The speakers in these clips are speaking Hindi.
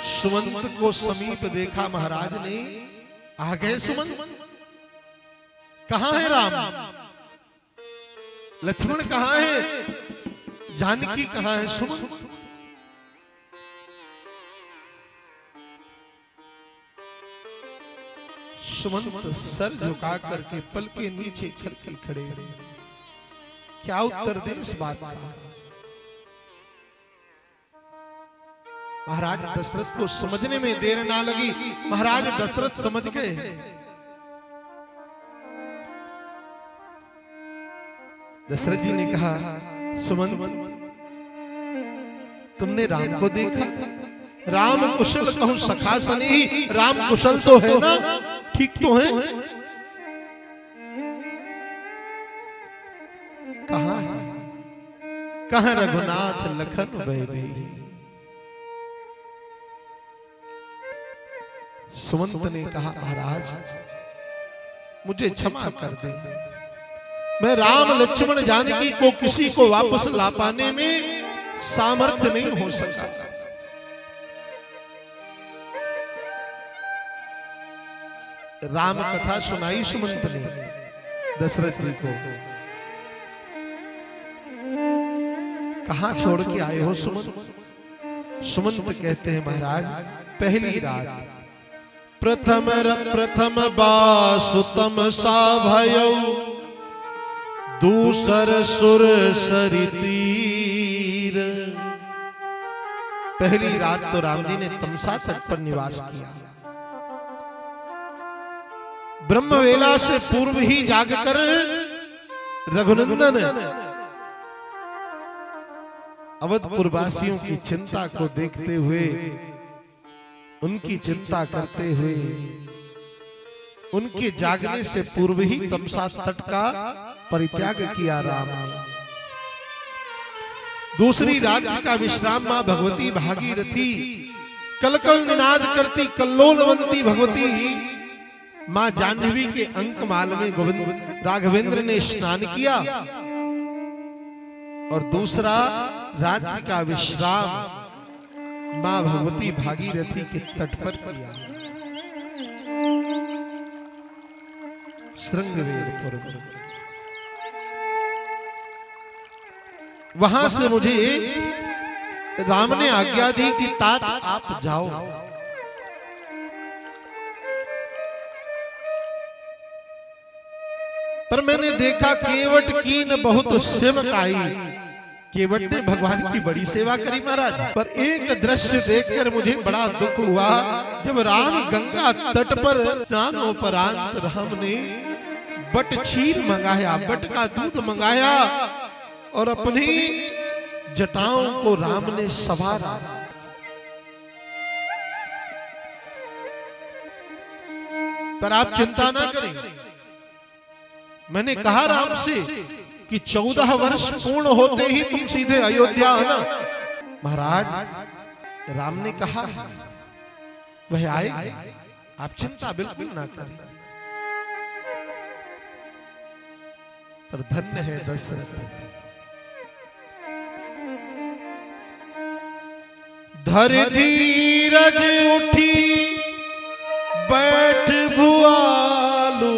सुमंत को समीप देखा महाराज ने, आ गए सुमंत। कहां है राम, लक्ष्मण कहां है, जानकी कहां है। सुमंत सुमंत सर झुका करके पल के नीचे करके खड़े रहे। क्या उत्तर दे इस बात का। महाराज दशरथ को समझने में देर ना लगी। महाराज दशरथ समझ गए। दशरथ जी ने कहा, सुमंत तुमने राम को देखा, राम कुशल कहूं सखा सनी, राम कुशल तो है ना, ठीक तो है। कहां है, कहां रघुनाथ लखन वैदेही। सुमंत ने कहा, महाराज मुझे क्षमा कर दे, मैं राम लक्ष्मण जानकी को किसी को वापस ला पाने में सामर्थ्य नहीं हो सका। राम कथा सुनाई सुमंत ने दशरथ जी को। कहां छोड़ के आए हो सुमंत। सुमंत कहते हैं, महाराज पहली रात प्रथम बासुतम सा भयौ, दूसर सुर सरितीर। पहली रात तो राम जी ने तमसा तट पर निवास किया। ब्रह्मवेला से पूर्व ही जागकर रघुनंदन अवधपुर वासियों की चिंता को देखते हुए, उनकी चिंता करते हुए, उनके जागने से पूर्व ही तमसा तट का परित्याग किया राम ने। दूसरी रात्रि का विश्राम मां भगवती भागीरथी कलकल निनाद करती कल्लोलवंती भगवती मां जाह्नवी के अंकमाल में गोविंद राघवेंद्र ने स्नान किया। और दूसरा रात्रि का विश्राम मां भगवती भागीरथी के तट पर किया। श्रृंगवेरपुर वहां से मुझे राम ने आज्ञा दी कि तात आप जाओ। पर मैंने देखा केवट की न बहुत सेवक आई। केवट ने भगवान की बड़ी सेवा करी महाराज। पर एक दृश्य देखकर मुझे बड़ा दुख हुआ। जब राम गंगा तट पर स्नानोपरांत राम ने बट क्षीर मंगाया, बट का दूध मंगाया और अपनी जटाओं को राम ने संवारा। पर आप चिंता ना करें, मैंने कहा राम से कि 14 वर्ष पूर्ण होते ही तुम सीधे अयोध्या आना। महाराज राम ने कहा वह आएंगे, आप चिंता बिल्कुल ना करें। पर धन्य है दशरथ, धर धीरज उठी बैठ भुआलू,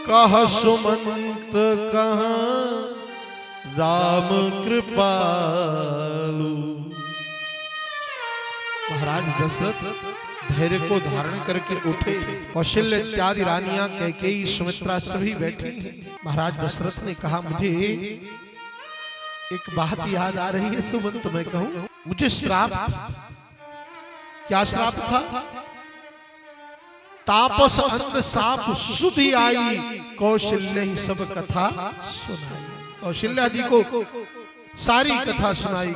कह सुमंत कहां राम कृपालु। महाराज दशरथ धैर्य को धारण करके उठे। कौशल्य इत्यादि रानियां कैकेयी सुमित्रा सभी बैठी हैं। महाराज दशरथ ने कहा, मुझे एक बात याद आ रही है सुमंत, मैं कहूं मुझे श्राप, क्या श्राप था? तापस अंध साप सुधि आई, कौशल्य ही सब कथा सुनाई। कौशल्या जी को सारी कथा सुनाई।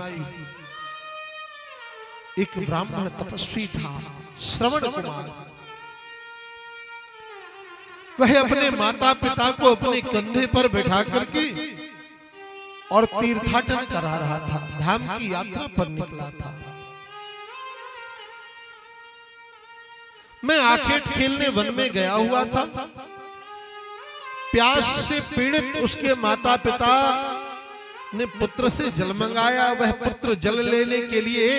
एक ब्राह्मण तपस्वी था श्रवण कुमार, वह अपने माता पिता को अपने कंधे पर बैठा करके और तीर्थाटन करा रहा था, धाम की यात्रा पर निकला था। मैं आखेट खेलने वन में गया हुआ था। प्यास से पीड़ित उसके माता पिता ने पुत्र से जल मंगाया। वह पुत्र जल लेने के लिए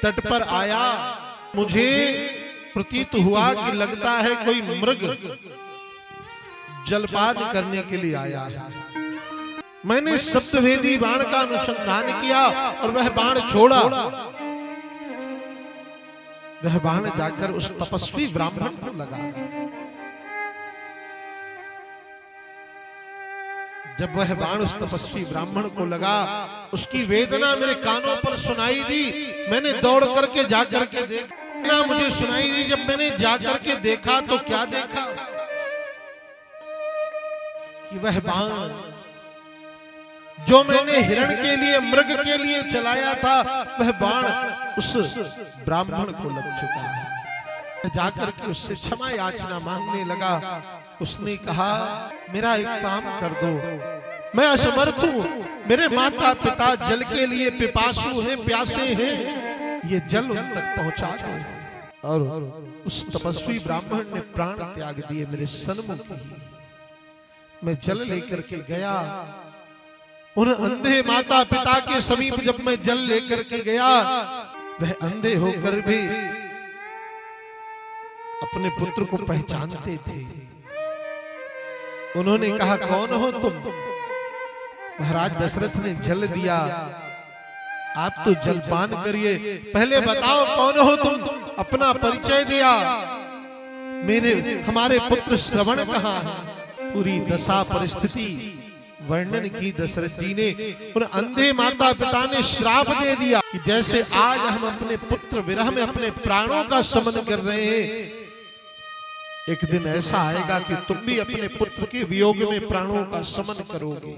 तट पर आया, मुझे प्रतीत हुआ कि लगता है कोई मृग जलपान करने के लिए आया है। मैंने सप्तवेदी बाण का अनुसंधान किया और वह बाण छोड़ा। वह बाण जाकर उस तपस्वी ब्राह्मण को लगा। जब वह बाण उस तपस्वी ब्राह्मण को लगा, उसकी वेदना मेरे कानों पर सुनाई दी। मैंने दौड़ करके जाकर के देखा, मुझे सुनाई दी। जब मैंने जाकर के देखा तो क्या देखा कि वह बाण जो मैंने हिरण के लिए, मृग के लिए चलाया था, वह बाण उस ब्राह्मण को लग चुका है। जाकर के उससे क्षमा याचना मांगने लगा। उसने कहा, मेरा एक काम कर दो, मैं असमर्थ हूं, मेरे माता पिता जल के लिए पिपासु हैं, प्यासे हैं, ये जल उन तक पहुंचा दो। और उस तपस्वी ब्राह्मण ने प्राण त्याग दिए मेरे सन्मुख ही। मैं जल लेकर के गया, उन अंधे माता पिता के समीप जब मैं जल लेकर के गया, वह अंधे होकर भी अपने पुत्र को पहचानते थे। उन्होंने कहा, कौन हो तुम? महाराज दशरथ ने जल दिया, आप तो जलपान करिए, पहले बताओ कौन हो तुम? अपना परिचय दिया। हमारे पुत्र श्रवण कहाँ है? पूरी दशा परिस्थिति वर्णन की दशरथ जी ने। उन अंधे माता पिता ने श्राप दे दिया कि जैसे आज हम अपने पुत्र विरह में अपने प्राणों का समन कर रहे हैं, एक दिन ऐसा आएगा कि तुम भी अपने पुत्र के वियोग में प्राणों का समन करोगे।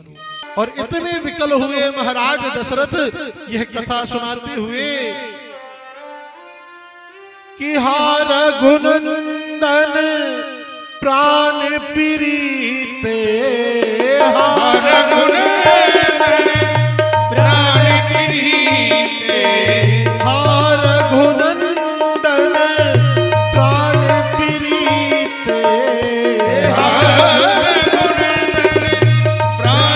और इतने विकल हुए महाराज दशरथ यह कथा सुनाते हुए कि हार रघुनंदन प्राण प्रीते, हार रघुनंदन प्राण प्रीते, हार रघुनंदन प्राण प्रीते, हार रघुनंदन प्राण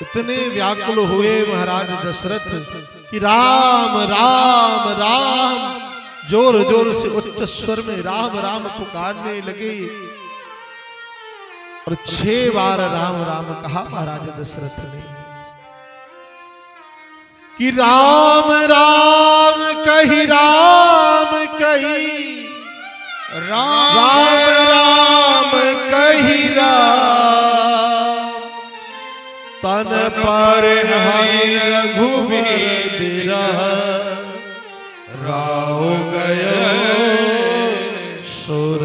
इतने व्याकुल हुए महाराज दशरथ कि राम राम राम जोर जोर से उच्च स्वर में राम राम पुकारने लगे। और 6 बार राम राम कहा महाराज दशरथ ने कि राम राम कही, राम कही, राम राम कही, राम तन पर हरि रघुवीर बिरह राव गयो सुर।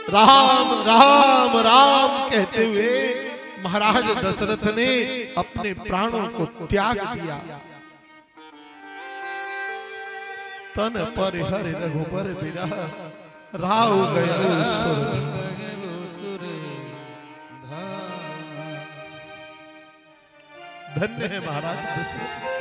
राम राम राम कहते हुए महाराज दशरथ ने अपने प्राणों को त्याग दिया। तन पर हरि रघुबर बिरह राव गयो सुर। धन्य है महाराज दशरथ।